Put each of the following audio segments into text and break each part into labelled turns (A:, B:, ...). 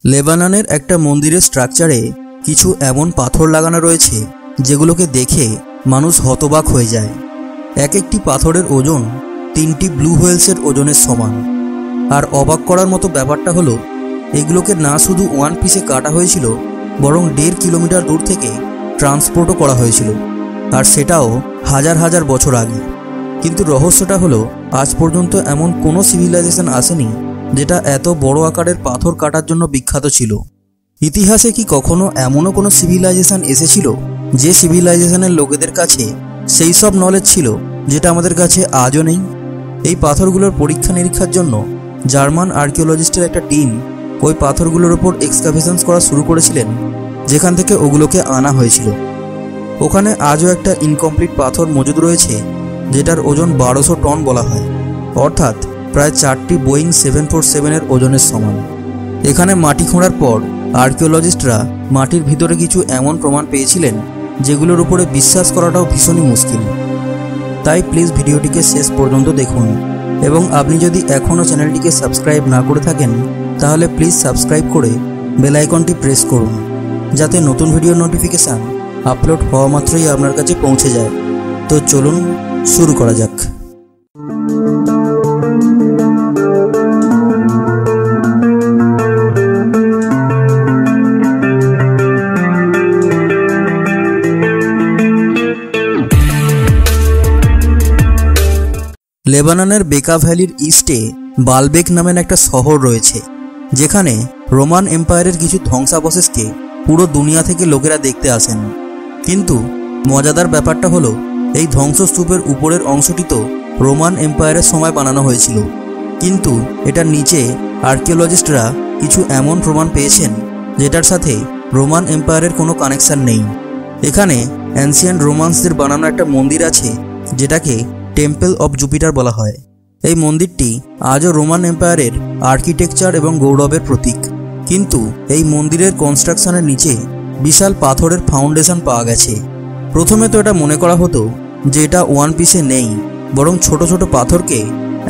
A: লেবাননের একটা মন্দিরের স্ট্রাকচারে কিছু এমন পাথর লাগানো রয়েছে যেগুলোকে দেখে মানুষ হতবাক হয়ে যায়। এক একটি পাথরের ওজন 3টি ব্লু হোয়েলসের ওজনের সমান। আর অবাক করার মতো ব্যাপারটা হলো এগুলোকে না শুধু ওয়ান পিসে কাটা হয়েছিল, বরং 1.5 কিলোমিটার দূর থেকে ট্রান্সপোর্টও করা হয়েছিল, আর সেটাও হাজার হাজার বছর আগে। কিন্তু রহস্যটা হলো আজ পর্যন্ত এমন কোনো সিভিলাইজেশন আসেনি যেটা এত বড় আকারের পাথর কাটার জন্য বিখ্যাত ছিল। ইতিহাসে কি কখনো এমনও কোনো সিভিলাইজেশন এসেছিল যে সিভিলাইজেশনের লোকেদের কাছে সেই সব নলেজ ছিল যেটা আমাদের কাছে আজও নেই? এই পাথরগুলোর পরীক্ষা নিরীক্ষার জন্য জার্মান আর্কিওলজিস্টের একটা টিম ওই পাথরগুলোর ওপর এক্সকাভেশনস করা শুরু করেছিলেন, যেখান থেকে ওগুলোকে আনা হয়েছিল। ওখানে আজও একটা ইনকমপ্লিট পাথর মজুদ রয়েছে যেটার ওজন 1200 টন বলা হয়, অর্থাৎ প্রায় 4টি বোয়িং 747-এর ওজনের সমান। এখানে মাটি খোঁড়ার পর আর্কিওলজিস্টরা মাটির ভিতরে কিছু এমন প্রমাণ পেয়েছিলেন যেগুলোর উপরে বিশ্বাস করাটাও ভীষণই মুশকিল। তাই প্লিজ ভিডিওটিকে শেষ পর্যন্ত দেখুন, এবং আপনি যদি এখনও চ্যানেলটিকে সাবস্ক্রাইব না করে থাকেন তাহলে প্লিজ সাবস্ক্রাইব করে বেল আইকনটি প্রেস করুন, যাতে নতুন ভিডিও নোটিফিকেশান আপলোড হওয়া মাত্রই আপনার কাছে পৌঁছে যায়। তো চলুন শুরু করা যাক। লেবাননের বেকা ভ্যালির ইস্টে বালবেক নামের একটা শহর রয়েছে, যেখানে রোমান এম্পায়ারের কিছু ধ্বংসাবশেষকে পুরো দুনিয়া থেকে লোকেরা দেখতে আসেন। কিন্তু মজাদার ব্যাপারটা হলো এই ধ্বংসস্তূপের উপরের অংশটি তো রোমান এম্পায়ারের সময় বানানো হয়েছিল, কিন্তু এটার নিচে আর্কিওলজিস্টরা কিছু এমন প্রমাণ পেয়েছেন যেটার সাথে রোমান এম্পায়ারের কোনো কানেকশন নেই। এখানে অ্যানসিয়েন্ট রোমান্সদের বানানো একটা মন্দির আছে যেটাকে টেম্পল অফ জুপিটার বলা হয়। এই মন্দিরটি আজও রোমান এম্পায়ারের আর্কিটেকচার এবং গৌরবের প্রতীক। কিন্তু এই মন্দিরের কনস্ট্রাকশনের নিচে বিশাল পাথরের ফাউন্ডেশন পাওয়া গেছে। প্রথমে তো এটা মনে করা হতো যে এটা ওয়ান পিসে নেই, বরং ছোট ছোট পাথরকে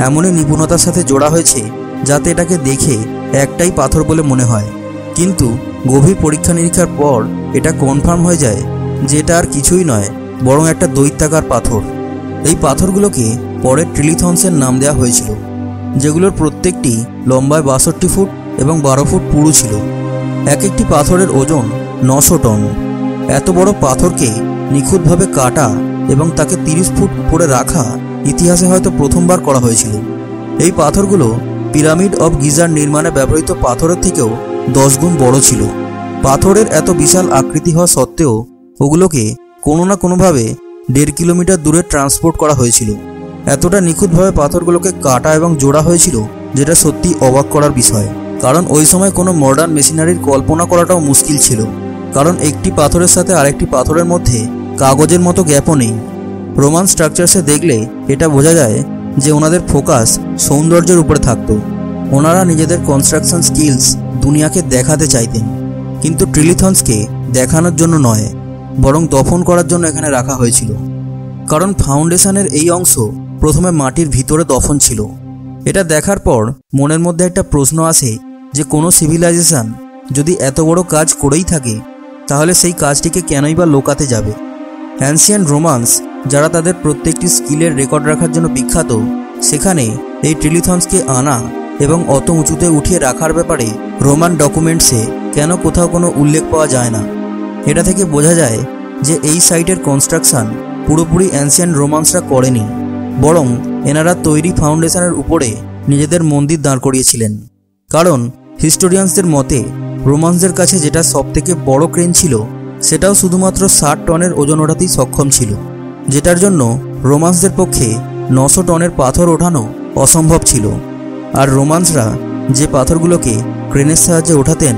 A: এমনই নিপুণতার সাথে জোড়া হয়েছে যাতে এটাকে দেখে একটাই পাথর বলে মনে হয়। কিন্তু গভীর পরীক্ষা নিরীক্ষার পর এটা কনফার্ম হয়ে যায় যে এটা আর কিছুই নয়, বরং একটা দৈত্যাকার পাথর। এই পাথরগুলোকে পরে ট্রিলিথনসের নাম দেওয়া হয়েছিল, যেগুলোর প্রত্যেকটি লম্বায় 62 ফুট এবং 12 ফুট পুরু ছিল। এক একটি পাথরের ওজন 900 টন। এত বড় পাথরকে নিখুঁতভাবে কাটা এবং তাকে 30 ফুট উপরে রাখা ইতিহাসে হয়তো প্রথমবার করা হয়েছিল। এই পাথরগুলো পিরামিড অফ গিজার নির্মাণে ব্যবহৃত পাথরের থেকেও 10 গুণ বড় ছিল। পাথরের এত বিশাল আকৃতি হওয়া সত্ত্বেও ওগুলোকে কোনো না কোনোভাবে 1.5 কিলোমিটার দূরে ট্রান্সপোর্ট করা হয়েছিল। এতটা নিখুঁতভাবে পাথরগুলোকে কাটা এবং জোড়া হয়েছিল যেটা সত্যি অবাক করার বিষয়। কারণ ওই সময় কোনো মডার্ন মেশিনারির কল্পনা করাটাও মুশকিল ছিল, কারণ একটি পাথরের সাথে আরেকটি পাথরের মধ্যে কাগজের মতো গ্যাপও নেই। রোমান স্ট্রাকচারসে দেখলে এটা বোঝা যায় যে ওনাদের ফোকাস সৌন্দর্যের উপরে থাকতো। ওনারা নিজেদের কনস্ট্রাকশন স্কিলস দুনিয়াকে দেখাতে চাইতেন, কিন্তু ট্রিলিথনসকে দেখানোর জন্য নয়, বরং দফন করার জন্য এখানে রাখা হয়েছিল। কারণ ফাউন্ডেশনের এই অংশ প্রথমে মাটির ভিতরে দফন ছিল। এটা দেখার পর মনের মধ্যে একটা প্রশ্ন আসে যে কোনো সিভিলাইজেশন যদি এত বড় কাজ করেই থাকে তাহলে সেই কাজটিকে কেনই বা লোকাতে যাবে? অ্যানসিয়েন্ট রোমান্স যারা তাদের প্রত্যেকটি স্কিলের রেকর্ড রাখার জন্য বিখ্যাত, সেখানে এই ট্রিলিথনসকে আনা এবং অত উঁচুতে উঠিয়ে রাখার ব্যাপারে রোমান ডকুমেন্টসে কেন কোথাও কোনো উল্লেখ পাওয়া যায় না? এটা থেকে বোঝা যায় যে এই সাইটের কনস্ট্রাকশন পুরোপুরি অ্যানসিয়েন্ট রোমান্সরা করেনি, বরং এনারা তৈরি ফাউন্ডেশনের উপরে নিজেদের মন্দির দাঁড় করিয়েছিলেন। কারণ হিস্টোরিয়ানসদের মতে রোমান্সদের কাছে যেটা সবথেকে বড় ক্রেন ছিল সেটাও শুধুমাত্র 60 টনের ওজন ওঠাতেই সক্ষম ছিল, যেটার জন্য রোমান্সদের পক্ষে 900 টনের পাথর ওঠানো অসম্ভব ছিল। আর রোমান্সরা যে পাথরগুলোকে ক্রেনের সাহায্যে ওঠাতেন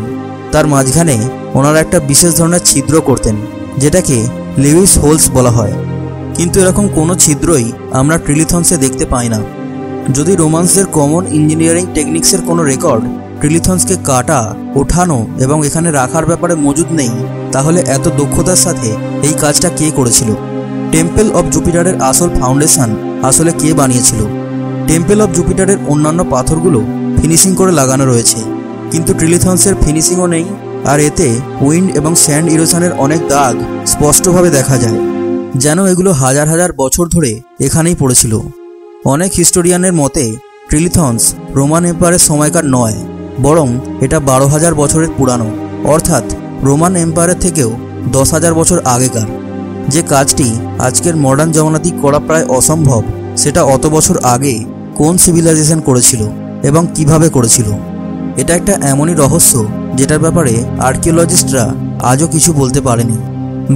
A: তার মাঝখানে ওনারা একটা বিশেষ ধরনের ছিদ্র করতেন, যেটাকে লেউইস হোলস বলা হয়। কিন্তু এরকম কোনো ছিদ্রই আমরা ট্রিলিথনসে দেখতে পাই না। যদি রোমান্সদের কমন ইঞ্জিনিয়ারিং টেকনিক্সের কোনো রেকর্ড ট্রিলিথনসকে কাটা, ওঠানো এবং এখানে রাখার ব্যাপারে মজুদ নেই, তাহলে এত দক্ষতার সাথে এই কাজটা কে করেছিল? টেম্পল অফ জুপিটারের আসল ফাউন্ডেশন আসলে কে বানিয়েছিল? টেম্পল অফ জুপিটারের অন্যান্য পাথরগুলো ফিনিশিং করে লাগানো রয়েছে, কিন্তু ট্রিলিথনসের ফিনিশিংও নেই, আর এতে উইন্ড এবং স্যান্ড ইরোশনের অনেক দাগ স্পষ্টভাবে দেখা যায়, যেন এগুলো হাজার হাজার বছর ধরে এখানেই পড়েছিল। অনেক হিস্টোরিয়ানের মতে ট্রিলিথনস রোমান এম্পায়ারের সময়কার নয়, বরং এটা 12,000 বছরের পুরানো, অর্থাৎ রোমান এম্পায়ারের থেকেও 10,000 বছর আগেকার। যে কাজটি আজকের মডার্ন জমানাতেই করা প্রায় অসম্ভব, সেটা অত বছর আগে কোন সিভিলাইজেশন করেছিল এবং কিভাবে করেছিল, এটা একটা এমনই রহস্য যেটার ব্যাপারে আর্কিওলজিস্টরা আজও কিছু বলতে পারেনি।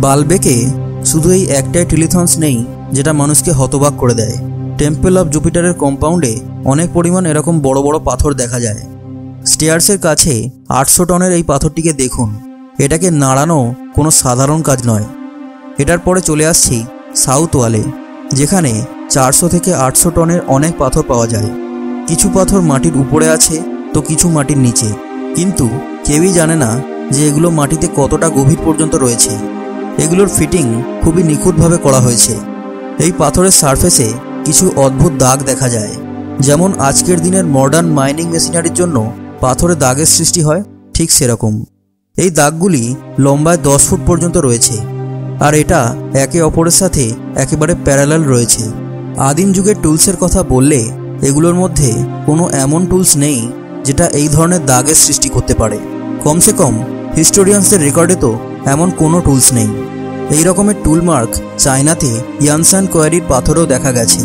A: বালবেকে শুধু এই একটাই ট্রিলিথনস নেই যেটা মানুষকে হতবাক করে দেয়। টেম্পল অফ জুপিটারের কম্পাউন্ডে অনেক পরিমাণ এরকম বড় বড় পাথর দেখা যায়। স্টেয়ার্সের কাছে 800 টনের এই পাথরটিকে দেখুন। এটাকে নাড়ানো কোনো সাধারণ কাজ নয়। এটার পরে চলে আসছি সাউথ ওয়ালে, যেখানে 400 থেকে 800 টনের অনেক পাথর পাওয়া যায়। কিছু পাথর মাটির উপরে আছে তো কিছু মাটির নিচে, কিন্তু কেউই জানে না যে এগুলো মাটিতে কতটা গভীর পর্যন্ত রয়েছে। এগুলোর ফিটিং খুবই নিখুঁতভাবে করা হয়েছে। এই পাথরের সারফেসে কিছু অদ্ভুত দাগ দেখা যায়, যেমন আজকের দিনের মডার্ন মাইনিং মেশিনারির জন্য পাথরে দাগের সৃষ্টি হয়, ঠিক সেরকম। এই দাগগুলি লম্বায় 10 ফুট পর্যন্ত রয়েছে, আর এটা একে অপরের সাথে একেবারে প্যারালাল রয়েছে। আদিম যুগের টুলসের কথা বললে এগুলোর মধ্যে কোনো এমন টুলস নেই যেটা এই ধরনের দাগের সৃষ্টি করতে পারে। কমসে কম হিস্টোরিয়ানসদের রেকর্ডে তো এমন কোনো টুলস নেই। এই রকমের টুল মার্ক চায়নাতে ইয়ানসান কোয়ারির পাথরেও দেখা গেছে।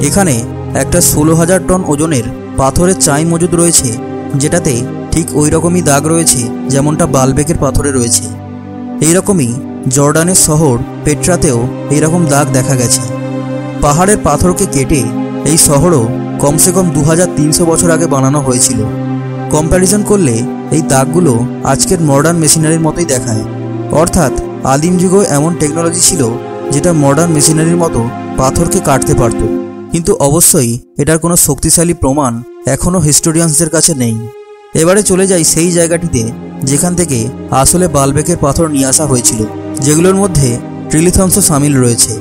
A: এখানে একটা 16,000 টন ওজনের পাথরের চাই মজুদ রয়েছে, যেটাতে ঠিক ওই রকমই দাগ রয়েছে যেমনটা বালবেকের পাথরে রয়েছে। এইরকমই জর্ডানের শহর পেট্রাতেও এইরকম দাগ দেখা গেছে। পাহাড়ের পাথরকে কেটে এই শহরও কমসে কম 2300 বছর আগে বানানো হয়েছিল। কম্প্যারিজন করলে এই দাগগুলো আজকের মডার্ন মেশিনারির মতোই দেখায়, অর্থাৎ আদিম যুগেও এমন টেকনোলজি ছিল যেটা মডার্ন মেশিনারির মতো পাথরকে কাটতে পারত। কিন্তু অবশ্যই এটার কোনো শক্তিশালী প্রমাণ এখনও হিস্টোরিয়ানসদের কাছে নেই। এবারে চলে যাই সেই জায়গাটিতে যেখান থেকে আসলে বালবেকের পাথর নিয়ে আসা হয়েছিল, যেগুলোর মধ্যে ট্রিলিথনসও সামিল রয়েছে।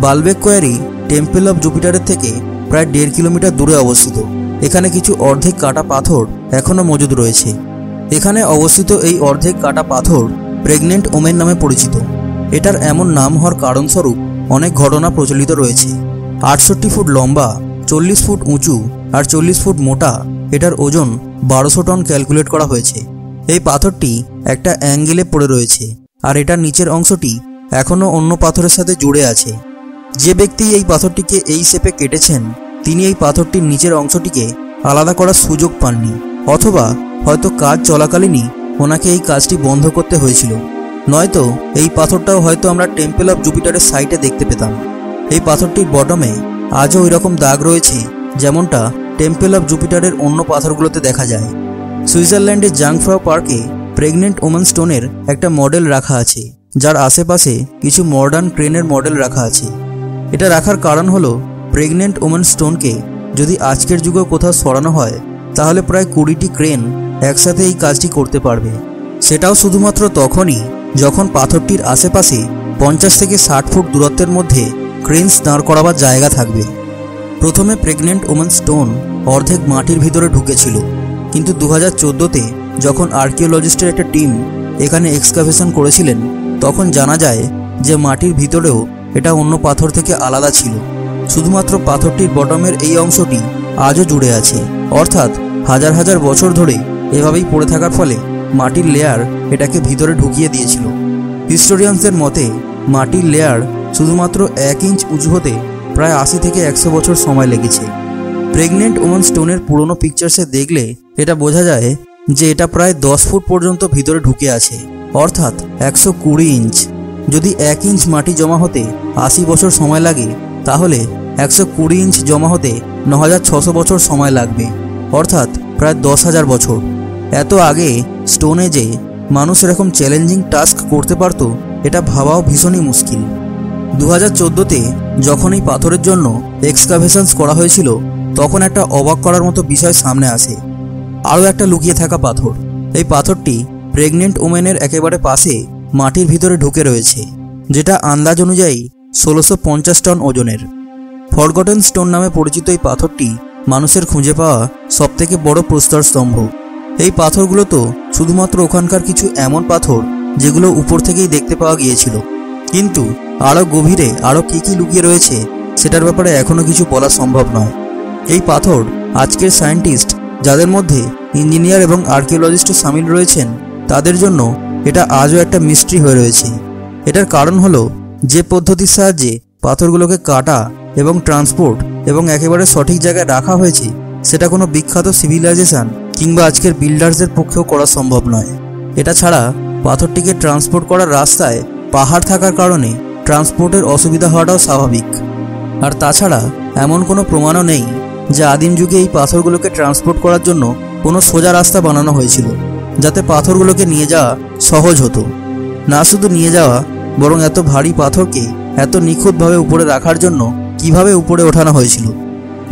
A: বালবেক কোয়ারি টেম্পল অফ জুপিটারের থেকে প্রায় 1.5 কিলোমিটার দূরে অবস্থিত। এখানে কিছু অর্ধেক কাটা পাথর এখনও মজুদ রয়েছে। এখানে অবস্থিত এই অর্ধেক কাটা পাথর প্রেগনেন্ট ওমেন নামে পরিচিত। এটার এমন নাম হওয়ার কারণস্বরূপ অনেক ঘটনা প্রচলিত রয়েছে। 68 ফুট লম্বা, 40 ফুট উঁচু আর 40 ফুট মোটা, এটার ওজন 1200 টন ক্যালকুলেট করা হয়েছে। এই পাথরটি একটা অ্যাঙ্গেলে পড়ে রয়েছে, আর এটার নিচের অংশটি এখনও অন্য পাথরের সাথে জুড়ে আছে। যে ব্যক্তি এই পাথরটিকে এই শেপে কেটেছেন, তিনি এই পাথরটির নিচের অংশটিকে আলাদা করার সুযোগ পাননি, অথবা হয়তো কাজ চলাকালীনই ওনাকে এই কাজটি বন্ধ করতে হয়েছিল। নয়তো এই পাথরটাও হয়তো আমরা টেম্পল অফ জুপিটারের সাইটে দেখতে পেতাম। এই পাথরটির বটমে আজও ওই রকম দাগ রয়েছে যেমনটা টেম্পল অফ জুপিটারের অন্য পাথরগুলোতে দেখা যায়। সুইজারল্যান্ডের জাংফ্রাউ পার্কে প্রেগনেন্ট ওমেন স্টোনের একটা মডেল রাখা আছে, যার আশেপাশে কিছু মডার্ন ক্রেনের মডেল রাখা আছে। এটা রাখার কারণ হলো প্রেগনেন্ট ওমেন স্টোনকে যদি আজকের যুগেও কোথাও সরানো হয়, তাহলে প্রায় 20টি ক্রেন একসাথে এই কাজটি করতে পারবে। সেটাও শুধুমাত্র তখনই যখন পাথরটির আশেপাশে 50 থেকে 60 ফুট দূরত্বের মধ্যে ক্রেনস দাঁড় করাবার জায়গা থাকবে। প্রথমে প্রেগনেন্ট ওমেন স্টোন অর্ধেক মাটির ভিতরে ঢুকেছিল, কিন্তু 2014তে যখন আর্কিওলজিস্টের একটা টিম এখানে এক্সকাভেশন করেছিলেন, তখন জানা যায় যে মাটির ভিতরেও এটা অন্য পাথর থেকে আলাদা ছিল। শুধুমাত্র পাথরটির বটমের এই অংশটি আজও জুড়ে আছে, অর্থাৎ হাজার হাজার বছর ধরে এভাবেই পড়ে থাকার ফলে মাটির লেয়ার এটাকে ভিতরে ঢুকিয়ে দিয়েছিল। হিস্টোরিয়ানসদের মতে মাটির লেয়ার শুধুমাত্র 1 ইঞ্চ উঁচু হতে প্রায় 80 থেকে 100 বছর সময় লেগেছে। প্রেগনেন্ট ওমেন স্টোনের পুরনো পিকচার্সে দেখলে এটা বোঝা যায় যে এটা প্রায় 10 ফুট পর্যন্ত ভিতরে ঢুকে আছে, অর্থাৎ 120 ইঞ্চ। যদি 1 ইঞ্চ মাটি জমা হতে 80 বছর সময় লাগে, তাহলে 120 ইঞ্চ জমা হতে 9600 বছর সময় লাগবে, অর্থাৎ প্রায় 10,000 বছর। এত আগে স্টোন এজে মানুষ এরকম চ্যালেঞ্জিং টাস্ক করতে পারত, এটা ভাবাও ভীষণই মুশকিল। 2014তে যখন এই পাথরের জন্য এক্সকাভেশনস করা হয়েছিল, তখন একটা অবাক করার মতো বিষয় সামনে আসে। আরও একটা লুকিয়ে থাকা পাথর। এই পাথরটি প্রেগনেন্ট ওমেনের একেবারে পাশে মাটির ভিতরে ঢুকে রয়েছে, যেটা আন্দাজ অনুযায়ী 1650 টন ওজনের। ফরগটেন স্টোন নামে পরিচিত এই পাথরটি মানুষের খুঁজে পাওয়া সবথেকে বড় প্রস্তর স্তম্ভ। এই পাথরগুলো তো শুধুমাত্র ওখানকার কিছু এমন পাথর যেগুলো উপর থেকেই দেখতে পাওয়া গিয়েছিল, কিন্তু আরও গভীরে আরও কী কী লুকিয়ে রয়েছে সেটার ব্যাপারে এখনও কিছু বলা সম্ভব নয়। এই পাথর আজকের সায়েন্টিস্ট, যাদের মধ্যে ইঞ্জিনিয়ার এবং আর্কিওলজিস্টও সামিল রয়েছেন, তাদের জন্য এটা আজও একটা মিস্ট্রি হয়ে রয়েছে। এটার কারণ হলো যে পদ্ধতির সাহায্যে পাথরগুলোকে কাটা এবং ট্রান্সপোর্ট এবং একেবারে সঠিক জায়গায় রাখা হয়েছে, সেটা কোনো বিখ্যাত সিভিলাইজেশন কিংবা আজকের বিল্ডার্সদের পক্ষেও করা সম্ভব নয়। এটা ছাড়া পাথরটিকে ট্রান্সপোর্ট করার রাস্তায় পাহাড় থাকার কারণে ট্রান্সপোর্টের অসুবিধা হওয়াটাও স্বাভাবিক। আর তাছাড়া এমন কোনো প্রমাণও নেই যে আদিম যুগে এই পাথরগুলোকে ট্রান্সপোর্ট করার জন্য কোনো সোজা রাস্তা বানানো হয়েছিল যাতে পাথরগুলোকে নিয়ে যাওয়া সহজ হতো। না শুধু নিয়ে যাওয়া, বরং এত ভারী পাথরকে এত নিখুঁতভাবে উপরে রাখার জন্য কিভাবে উপরে ওঠানো হয়েছিল।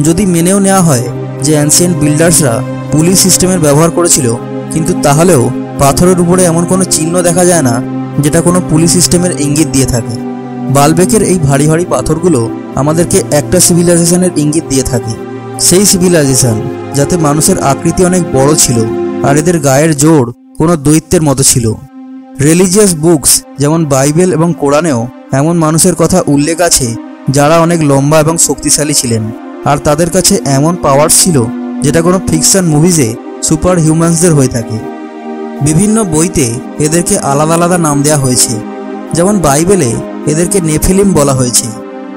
A: যদি মেনেও নেওয়া হয় যে অ্যানসিয়েন্ট বিল্ডার্সরা পুলি সিস্টেমের ব্যবহার করেছিল, কিন্তু তাহলেও পাথরের উপরে এমন কোনো চিহ্ন দেখা যায় না যেটা কোনো পুলি সিস্টেমের ইঙ্গিত দিয়ে থাকে। বালবেকের এই ভারী ভারী পাথরগুলো আমাদেরকে একটা সিভিলাইজেশনের ইঙ্গিত দিয়ে থাকে, সেই সিভিলাইজেশন যাতে মানুষের আকৃতি অনেক বড় ছিল আর এদের গায়ের জোর কোনো দৈত্যের মতো ছিল। রিলিজিয়াস বুকস যেমন বাইবেল এবং কোরআনেও এমন মানুষের কথা উল্লেখ আছে যারা অনেক লম্বা এবং শক্তিশালী ছিলেন, আর তাদের কাছে এমন পাওয়ার ছিল যেটা কোনো ফিকশন মুভিজে সুপার হিউম্যানসদের হয়ে থাকে। বিভিন্ন বইতে এদেরকে আলাদা আলাদা নাম দেওয়া হয়েছে। যেমন বাইবেলে এদেরকে নেফিলিম বলা হয়েছে,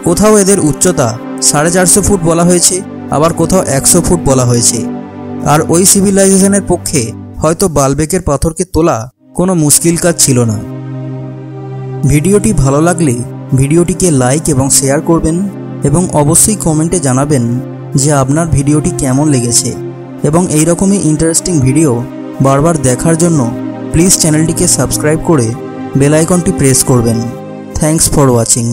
A: কোথাও এদের উচ্চতা 450 ফুট বলা হয়েছে, আবার কোথাও 100 ফুট বলা হয়েছে। আর ওই সিভিলাইজেশনের পক্ষে হয়তো বালবেকের পাথরকে তোলা কোনো মুশকিল কাজ ছিল না। ভিডিওটি ভালো লাগলে ভিডিওটিকে লাইক এবং শেয়ার করবেন, এবং অবশ্যই কমেন্টে জানাবেন যে আপনার ভিডিওটি কেমন লেগেছে। এবং এই রকমই ইন্টারেস্টিং ভিডিও বারবার দেখার জন্য প্লিজ চ্যানেলটিকে সাবস্ক্রাইব করে বেল আইকনটি প্রেস করবেন। Thanks for watching.